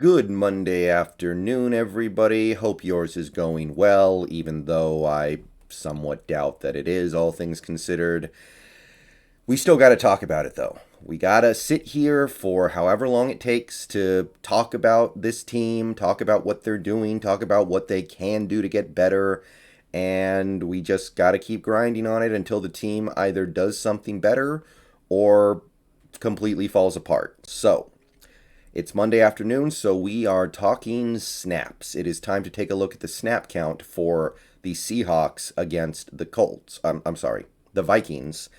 Good Monday afternoon, everybody. Hope yours is going well, even though I somewhat doubt that it is, all things considered. We still got to talk about it, though. We got to sit here for however long it takes to talk about this team, talk about what they're doing, talk about what they can do to get better, and we just got to keep grinding on it until the team either does something better or completely falls apart. So, it's Monday afternoon, so we are talking snaps. It is time to take a look at the snap count for the Seahawks against the Colts. I'm sorry, the Vikings,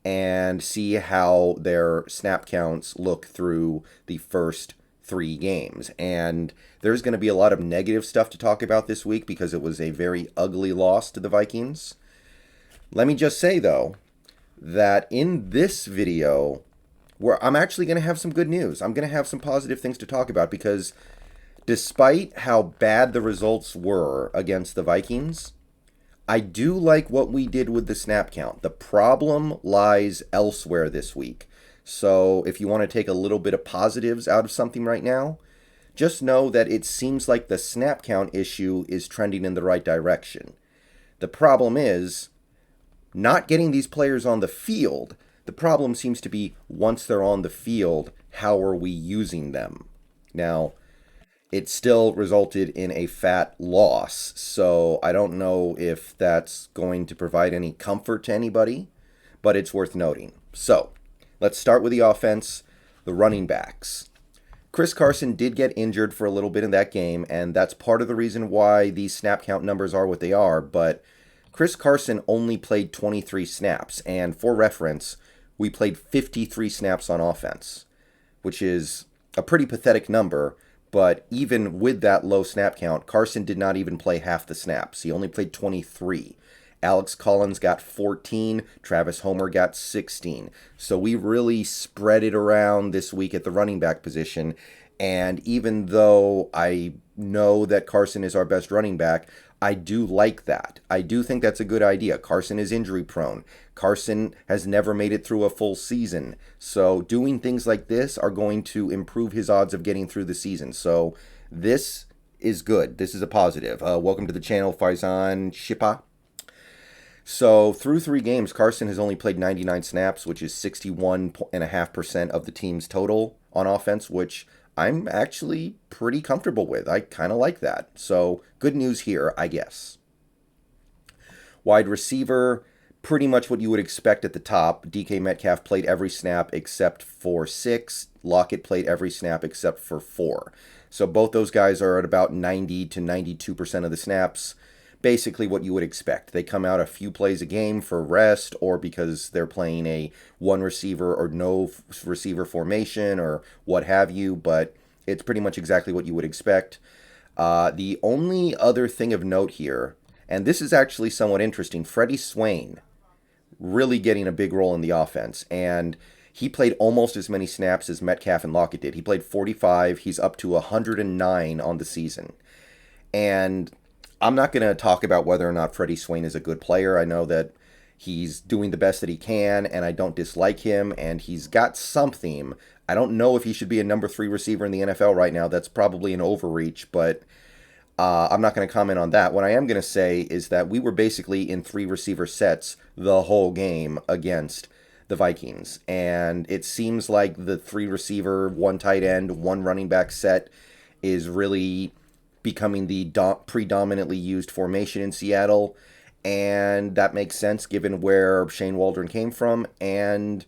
and see how their snap counts look through the first three games. And there's going to be a lot of negative stuff to talk about this week because it was a very ugly loss to the Vikings. Let me just say, though, that in this video, where I'm actually going to have some good news. I'm going to have some positive things to talk about because despite how bad the results were against the Vikings, I do like what we did with the snap count. The problem lies elsewhere this week. So if you want to take a little bit of positives out of something right now, just know that it seems like the snap count issue is trending in the right direction. The problem is not getting these players on the field. The problem seems to be once they're on the field, how are we using them? Now, it still resulted in a fat loss, so I don't know if that's going to provide any comfort to anybody, but it's worth noting. So, let's start with the offense, the running backs. Carson did get injured for a little bit in that game, and that's part of the reason why these snap count numbers are what they are, but Carson only played 23 snaps, and for reference, we played 53 snaps on offense, which is a pretty pathetic number, but even with that low snap count, Carson did not even play half the snaps. He only played 23. Alex Collins got 14, Travis Homer got 16. So we really spread it around this week at the running back position, and even though I know that Carson is our best running back, I do like that. I do think that's a good idea. Carson is injury prone. Carson has never made it through a full season. So doing things like this are going to improve his odds of getting through the season. So this is good. This is a positive. Welcome to the channel, Faizan Shipa. So through three games, Carson has only played 99 snaps, which is 61.5% of the team's total on offense, which I'm actually pretty comfortable with. I kind of like that. So good news here, I guess. Wide receiver, pretty much what you would expect at the top. DK Metcalf played every snap except for 6. Lockett played every snap except for 4. So both those guys are at about 90 to 92% of the snaps. Basically what you would expect. They come out a few plays a game for rest or because they're playing a one receiver or no receiver formation or what have you, but it's pretty much exactly what you would expect. The only other thing of note here, and this is actually somewhat interesting, Freddie Swain really getting a big role in the offense, and he played almost as many snaps as Metcalf and Lockett did. He played 45. He's up to 109 on the season. And I'm not going to talk about whether or not Freddie Swain is a good player. I know that he's doing the best that he can, and I don't dislike him, and he's got something. I don't know if he should be a number 3 receiver in the NFL right now. That's probably an overreach, but I'm not going to comment on that. What I am going to say is that we were basically in 3 receiver sets the whole game against the Vikings, and it seems like the 3 receiver, 1 tight end, 1 running back set is really becoming the predominantly used formation in Seattle, and that makes sense given where Shane Waldron came from. And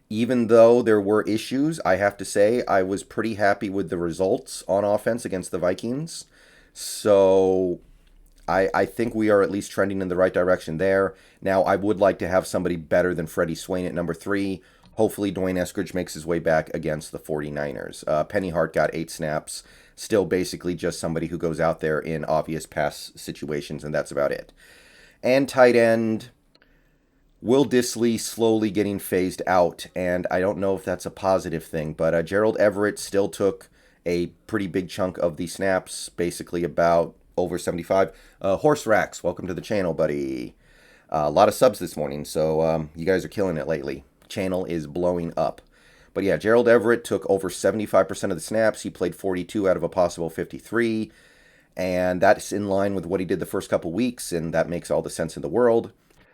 even though there were issues, I have to say I was pretty happy with the results on offense against the Vikings. So I think we are at least trending in the right direction there. Now, I would like to have somebody better than Freddie Swain at number 3. Hopefully, Dwayne Eskridge makes his way back against the 49ers. Penny Hart got 8 snaps. Still basically just somebody who goes out there in obvious pass situations, and that's about it. And tight end, Will Dissly slowly getting phased out, and I don't know if that's a positive thing, but Gerald Everett still took a pretty big chunk of the snaps, basically about over 75. Horse Racks, welcome to the channel, buddy. A lot of subs this morning, so you guys are killing it lately. Channel is blowing up. But yeah, Gerald Everett took over 75% of the snaps. He played 42 out of a possible 53. And that's in line with what he did the first couple weeks, and that makes all the sense in the world.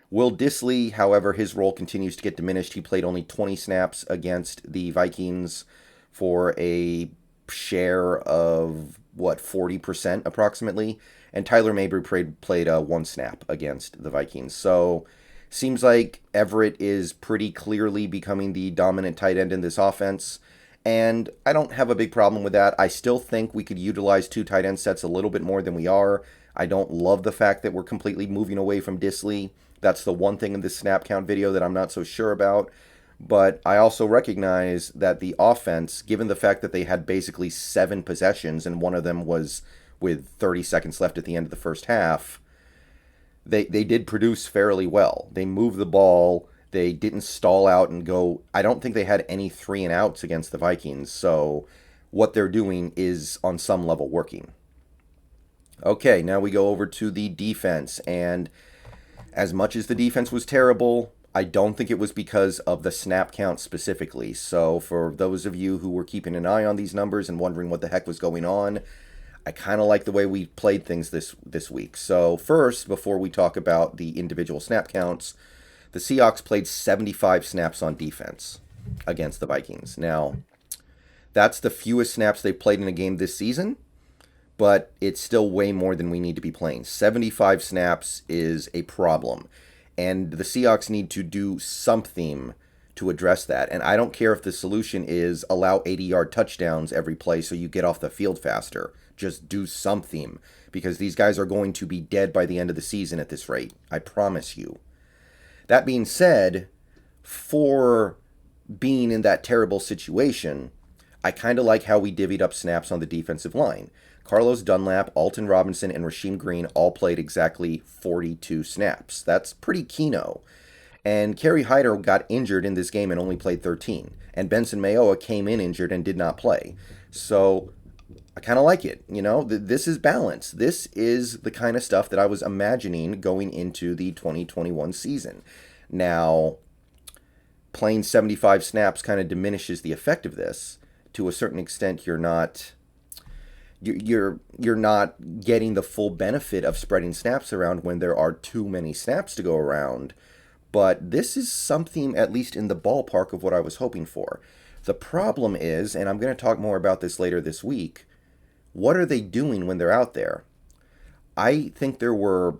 Will Dissly, however, his role continues to get diminished. He played only 20 snaps against the Vikings for a share of, 40% approximately. And Tyler Mabry played one snap against the Vikings. So seems like Everett is pretty clearly becoming the dominant tight end in this offense. And I don't have a big problem with that. I still think we could utilize two tight end sets a little bit more than we are. I don't love the fact that we're completely moving away from Dissly. That's the one thing in this snap count video that I'm not so sure about. But I also recognize that the offense, given the fact that they had basically 7 possessions and one of them was with 30 seconds left at the end of the first half, they did produce fairly well. They moved the ball. They didn't stall out and go. I don't think they had any 3 and outs against the Vikings. So what they're doing is on some level working. Okay, now we go over to the defense. And as much as the defense was terrible, I don't think it was because of the snap count specifically. So for those of you who were keeping an eye on these numbers and wondering what the heck was going on, I kind of like the way we played things this week. So first, before we talk about the individual snap counts, the Seahawks played 75 snaps on defense against the Vikings. Now, that's the fewest snaps they've played in a game this season, but it's still way more than we need to be playing. 75 snaps is a problem, and the Seahawks need to do something to address that. And I don't care if the solution is allow 80-yard touchdowns every play so you get off the field faster. Just do something, because these guys are going to be dead by the end of the season at this rate. I promise you. That being said, for being in that terrible situation, I kind of like how we divvied up snaps on the defensive line. Carlos Dunlap, Alton Robinson, and Rasheem Green all played exactly 42 snaps. That's pretty keno. And Kerry Hyder got injured in this game and only played 13. And Benson Mayowa came in injured and did not play. So I kind of like it. This is balance. This is the kind of stuff that I was imagining going into the 2021 season. Now, playing 75 snaps kind of diminishes the effect of this. To a certain extent, you're not getting the full benefit of spreading snaps around when there are too many snaps to go around. But this is something, at least in the ballpark, of what I was hoping for. The problem is, and I'm going to talk more about this later this week, what are they doing when they're out there? I think there were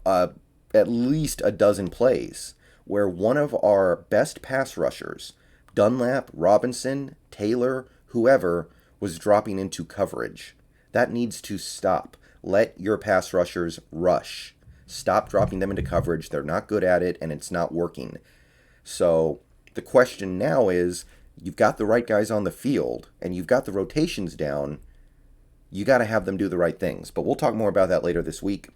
at least a dozen plays where one of our best pass rushers, Dunlap, Robinson, Taylor, whoever, was dropping into coverage. That needs to stop. Let your pass rushers rush. Stop dropping them into coverage. They're not good at it, and it's not working. So the question now is, you've got the right guys on the field, and you've got the rotations down. You got to have them do the right things. But we'll talk more about that later this week.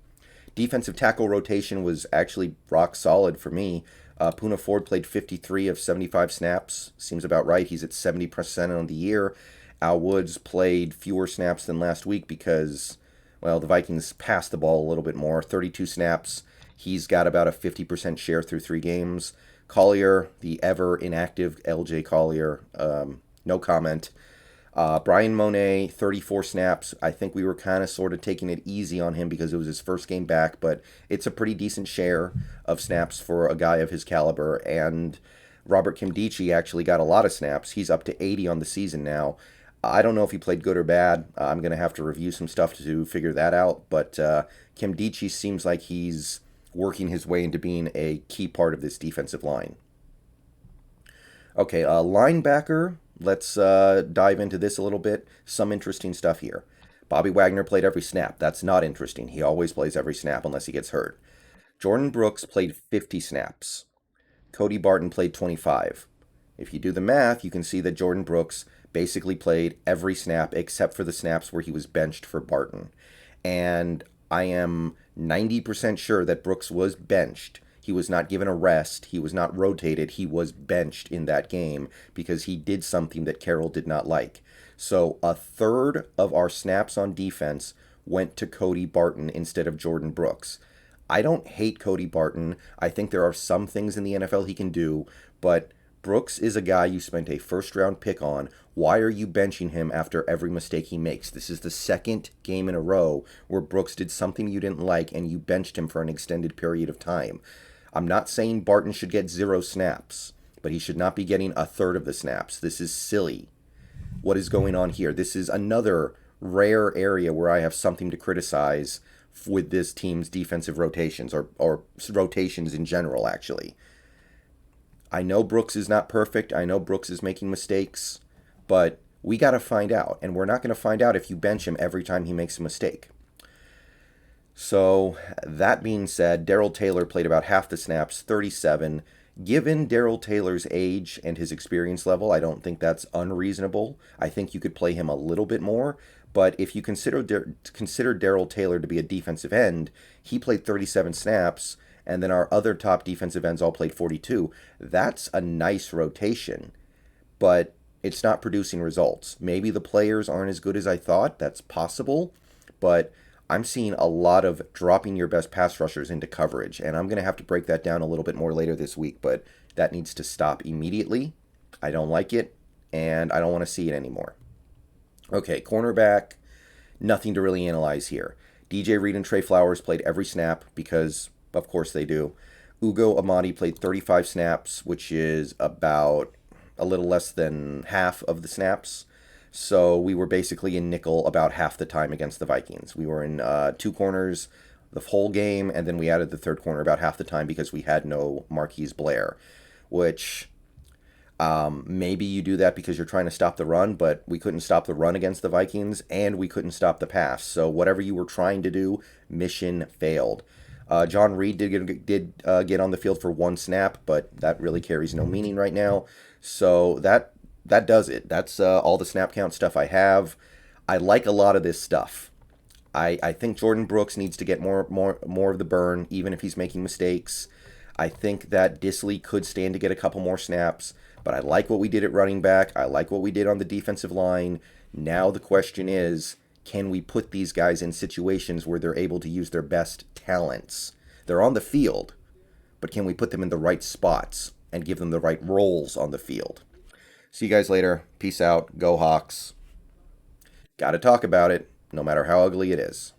Defensive tackle rotation was actually rock solid for me. Poona Ford played 53 of 75 snaps. Seems about right. He's at 70% on the year. Al Woods played fewer snaps than last week because, well, the Vikings passed the ball a little bit more. 32 snaps. He's got about a 50% share through 3 games. Collier, the ever inactive LJ Collier, no comment. Brian Monet, 34 snaps. I think we were kind of sort of taking it easy on him because it was his first game back, but it's a pretty decent share of snaps for a guy of his caliber. And Robert Kimdichie actually got a lot of snaps. He's up to 80 on the season now. I don't know if he played good or bad. I'm going to have to review some stuff to figure that out, but Kimdichie seems like he's working his way into being a key part of this defensive line. Okay, linebacker. Let's dive into this a little bit. Some interesting stuff here. Bobby Wagner played every snap. That's not interesting. He always plays every snap unless he gets hurt. Jordyn Brooks played 50 snaps. Cody Barton played 25. If you do the math, you can see that Jordyn Brooks basically played every snap except for the snaps where he was benched for Barton. And I am 90% sure that Brooks was benched. He was not given a rest. He was not rotated. He was benched in that game because he did something that Carroll did not like. So a third of our snaps on defense went to Cody Barton instead of Jordyn Brooks. I don't hate Cody Barton. I think there are some things in the NFL he can do, but Brooks is a guy you spent a first round pick on. Why are you benching him after every mistake he makes? This is the second game in a row where Brooks did something you didn't like and you benched him for an extended period of time. I'm not saying Barton should get 0 snaps, but he should not be getting a third of the snaps. This is silly. What is going on here? This is another rare area where I have something to criticize with this team's defensive rotations, or rotations in general, actually. I know Brooks is not perfect. I know Brooks is making mistakes, but we got to find out. And we're not going to find out if you bench him every time he makes a mistake. So, that being said, Darrell Taylor played about half the snaps, 37. Given Darrell Taylor's age and his experience level, I don't think that's unreasonable. I think you could play him a little bit more. But if you consider Darrell Taylor to be a defensive end, he played 37 snaps, and then our other top defensive ends all played 42. That's a nice rotation, but it's not producing results. Maybe the players aren't as good as I thought. That's possible, but I'm seeing a lot of dropping your best pass rushers into coverage, and I'm going to have to break that down a little bit more later this week, but that needs to stop immediately. I don't like it, and I don't want to see it anymore. Okay, cornerback, nothing to really analyze here. DJ Reed and Trey Flowers played every snap because, of course, they do. Ugo Amadi played 35 snaps, which is about a little less than half of the snaps. So we were basically in nickel about half the time against the Vikings. We were in 2 corners the whole game, and then we added the third corner about half the time because we had no Marquise Blair, which maybe you do that because you're trying to stop the run, but we couldn't stop the run against the Vikings, and we couldn't stop the pass. So whatever you were trying to do, mission failed. John Reed did get on the field for 1 snap, but that really carries no meaning right now. So that does it. That's all the snap count stuff I have. I like a lot of this stuff. I think Jordyn Brooks needs to get more of the burn, even if he's making mistakes. I think that Dissly could stand to get a couple more snaps, but I like what we did at running back. I like what we did on the defensive line. Now the question is, can we put these guys in situations where they're able to use their best talents? They're on the field, but can we put them in the right spots and give them the right roles on the field? See you guys later. Peace out. Go Hawks. Gotta talk about it, no matter how ugly it is.